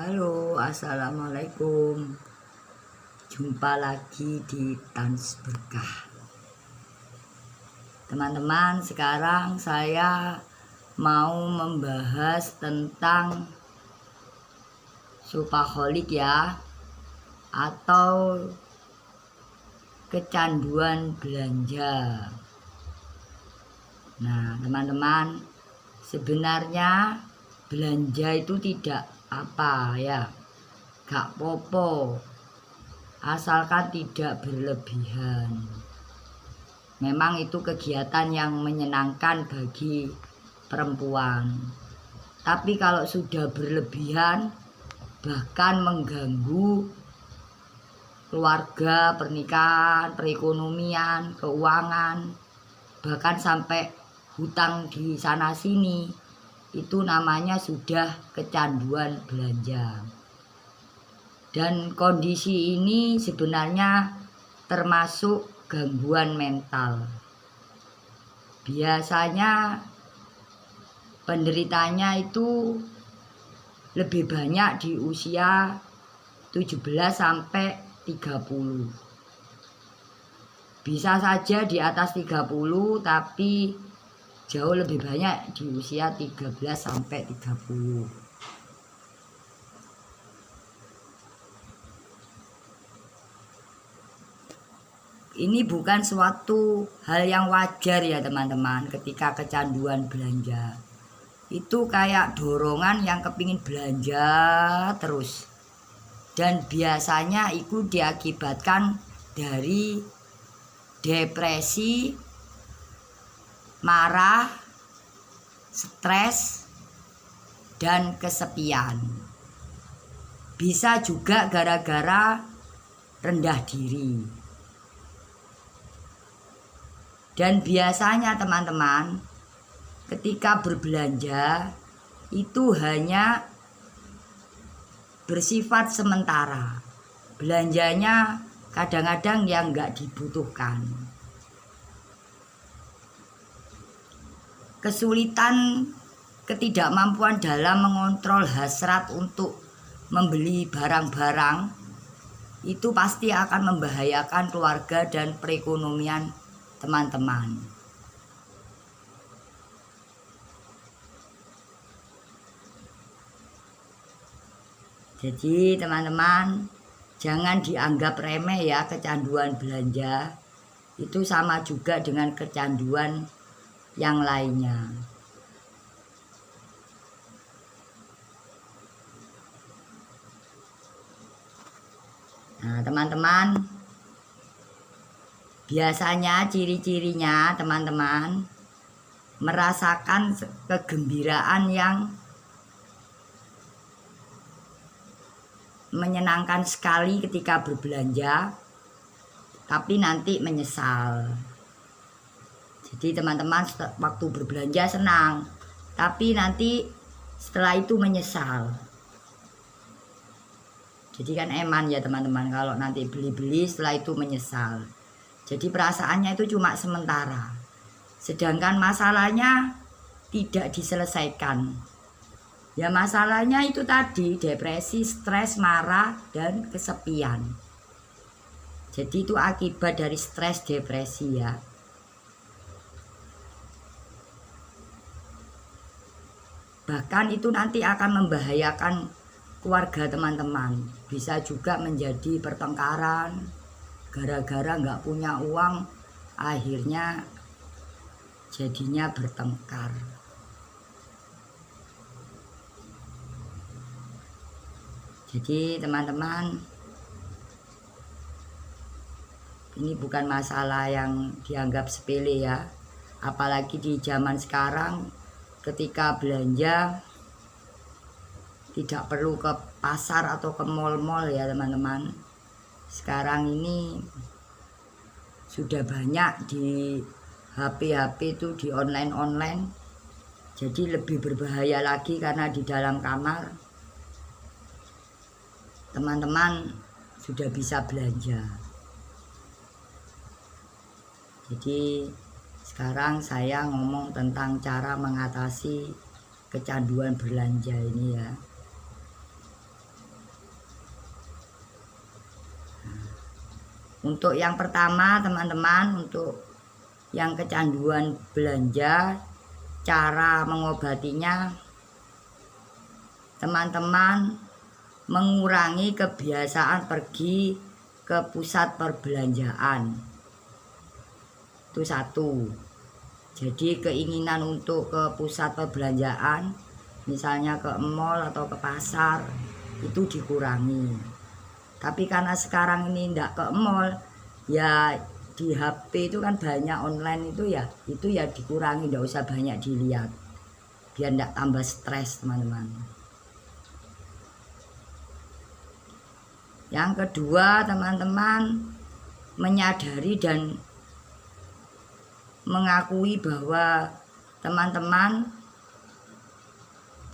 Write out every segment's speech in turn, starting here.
Halo, assalamualaikum. Jumpa lagi di Tans Berkah. Teman-teman, sekarang saya mau membahas tentang shopaholic ya, atau kecanduan belanja. Nah, teman-teman, sebenarnya belanja itu tidak apa ya, gak popo, asalkan tidak berlebihan. Memang itu kegiatan yang menyenangkan bagi perempuan, tapi kalau sudah berlebihan bahkan mengganggu keluarga, pernikahan, perekonomian, keuangan, bahkan sampai hutang di sana sini, itu namanya sudah kecanduan belanja. Dan kondisi ini sebenarnya termasuk gangguan mental. Biasanya penderitanya itu lebih banyak di usia 17 sampai 30. Bisa saja di atas 30, tapi jauh lebih banyak di usia 13 sampai 30. Ini bukan suatu hal yang wajar ya teman-teman, ketika kecanduan belanja. Itu kayak dorongan yang kepingin belanja terus. Dan biasanya itu diakibatkan dari depresi, marah, stres, dan kesepian. Bisa juga gara-gara rendah diri. Dan biasanya teman-teman, ketika berbelanja itu hanya bersifat sementara. Belanjanya kadang-kadang yang nggak dibutuhkan. Kesulitan, ketidakmampuan dalam mengontrol hasrat untuk membeli barang-barang itu pasti akan membahayakan keluarga dan perekonomian teman-teman. Jadi teman-teman, jangan dianggap remeh ya kecanduan belanja. Itu sama juga dengan kecanduan yang lainnya. Nah teman-teman, biasanya ciri-cirinya teman-teman merasakan kegembiraan yang menyenangkan sekali ketika berbelanja, tapi nanti menyesal. Jadi teman-teman waktu berbelanja senang, tapi nanti setelah itu menyesal. Jadi kan eman ya teman-teman, kalau nanti beli-beli setelah itu menyesal. Jadi perasaannya itu cuma sementara, sedangkan masalahnya tidak diselesaikan. Ya masalahnya itu tadi, depresi, stres, marah, dan kesepian. Jadi itu akibat dari stres, depresi ya. Bahkan itu nanti akan membahayakan keluarga teman-teman. Bisa juga menjadi pertengkaran, gara-gara nggak punya uang, akhirnya jadinya bertengkar. Jadi teman-teman, ini bukan masalah yang dianggap sepele ya. Apalagi di zaman sekarang, ketika belanja tidak perlu ke pasar atau ke mal-mal ya teman-teman. Sekarang ini sudah banyak di HP-HP itu, di online-online. Jadi lebih berbahaya lagi karena di dalam kamar teman-teman sudah bisa belanja. Jadi sekarang saya ngomong tentang cara mengatasi kecanduan belanja ini ya. Untuk yang pertama teman-teman, untuk yang kecanduan belanja, cara mengobatinya teman-teman mengurangi kebiasaan pergi ke pusat perbelanjaan. Itu satu. Jadi keinginan untuk ke pusat perbelanjaan, misalnya ke mall atau ke pasar, itu dikurangi. Tapi karena sekarang ini tidak ke mall, ya di HP itu kan banyak online itu ya dikurangi, tidak usah banyak dilihat, biar tidak tambah stres teman-teman. Yang kedua, teman-teman menyadari dan mengakui bahwa teman-teman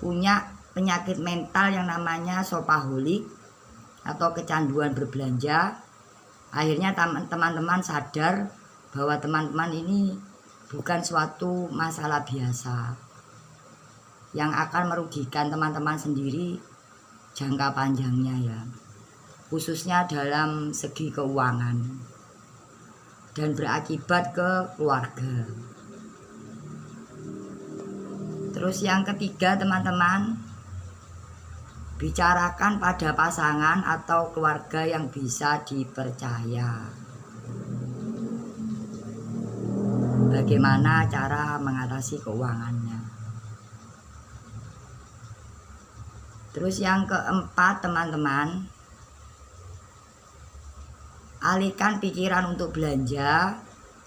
punya penyakit mental yang namanya shopaholic atau kecanduan berbelanja. Akhirnya teman-teman sadar bahwa teman-teman ini bukan suatu masalah biasa yang akan merugikan teman-teman sendiri jangka panjangnya ya, khususnya dalam segi keuangan dan berakibat ke keluarga. Terus yang ketiga teman-teman, bicarakan pada pasangan atau keluarga yang bisa dipercaya. Bagaimana cara mengatasi keuangannya. Terus yang keempat teman-teman, alihkan pikiran untuk belanja,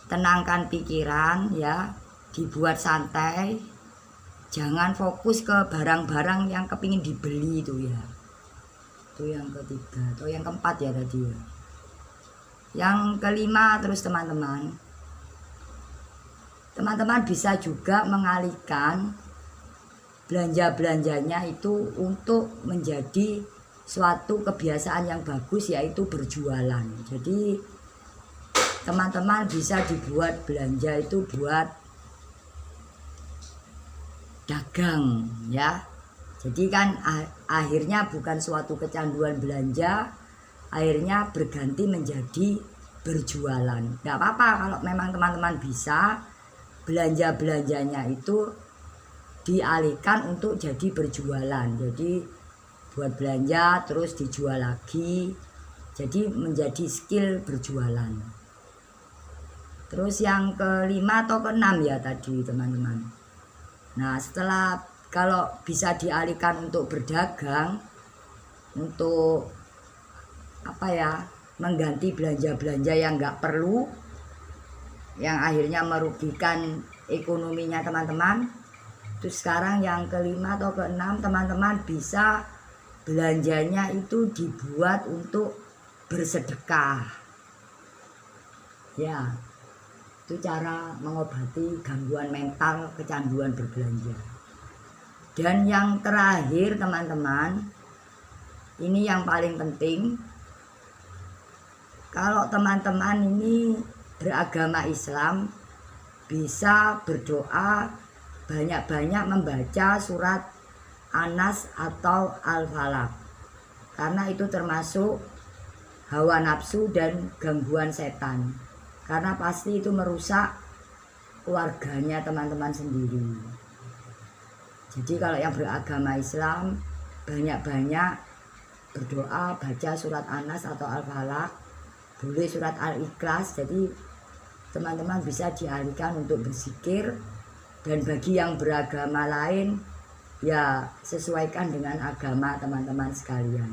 tenangkan pikiran ya, dibuat santai, jangan fokus ke barang-barang yang kepingin dibeli itu ya. Itu yang ketiga atau yang keempat ya tadi ya. Yang kelima terus teman-teman bisa juga mengalihkan belanja-belanjanya itu untuk menjadi suatu kebiasaan yang bagus, yaitu berjualan. Jadi teman-teman bisa dibuat belanja itu buat dagang ya. Jadi kan akhirnya bukan suatu kecanduan belanja, akhirnya berganti menjadi berjualan. Gak apa-apa kalau memang teman-teman bisa belanja-belanjanya itu dialihkan untuk jadi berjualan. Jadi buat belanja terus dijual lagi, jadi menjadi skill berjualan. Terus yang kelima atau keenam ya tadi teman-teman. Nah setelah kalau bisa dialihkan untuk berdagang, untuk mengganti belanja-belanja yang nggak perlu, yang akhirnya merugikan ekonominya teman-teman. Terus sekarang yang kelima atau keenam teman-teman bisa belanjanya itu dibuat untuk bersedekah ya. Itu cara mengobati gangguan mental kecanduan berbelanja. Dan yang terakhir teman-teman, ini yang paling penting, kalau teman-teman ini beragama Islam bisa berdoa banyak-banyak membaca surat Anas atau Al-Falaq, karena itu termasuk hawa nafsu dan gangguan setan, karena pasti itu merusak keluarganya teman-teman sendiri. Jadi kalau yang beragama Islam banyak-banyak berdoa, baca surat Anas atau Al-Falaq, boleh surat Al-Ikhlas. Jadi teman-teman bisa dialihkan untuk berzikir. Dan bagi yang beragama lain, ya sesuaikan dengan agama teman-teman sekalian.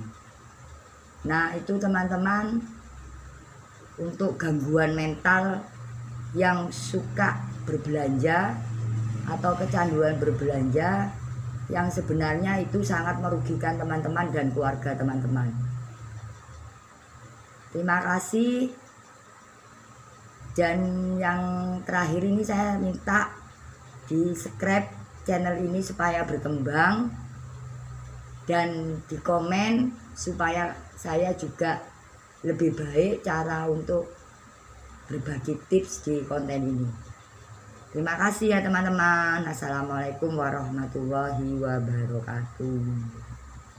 Nah itu teman-teman untuk gangguan mental yang suka berbelanja atau kecanduan berbelanja, yang sebenarnya itu sangat merugikan teman-teman dan keluarga teman-teman. Terima kasih. Dan yang terakhir ini saya minta di subscribe channel ini supaya berkembang, dan di komen supaya saya juga lebih baik cara untuk berbagi tips di konten ini. Terima kasih ya teman-teman. Assalamualaikum warahmatullahi wabarakatuh.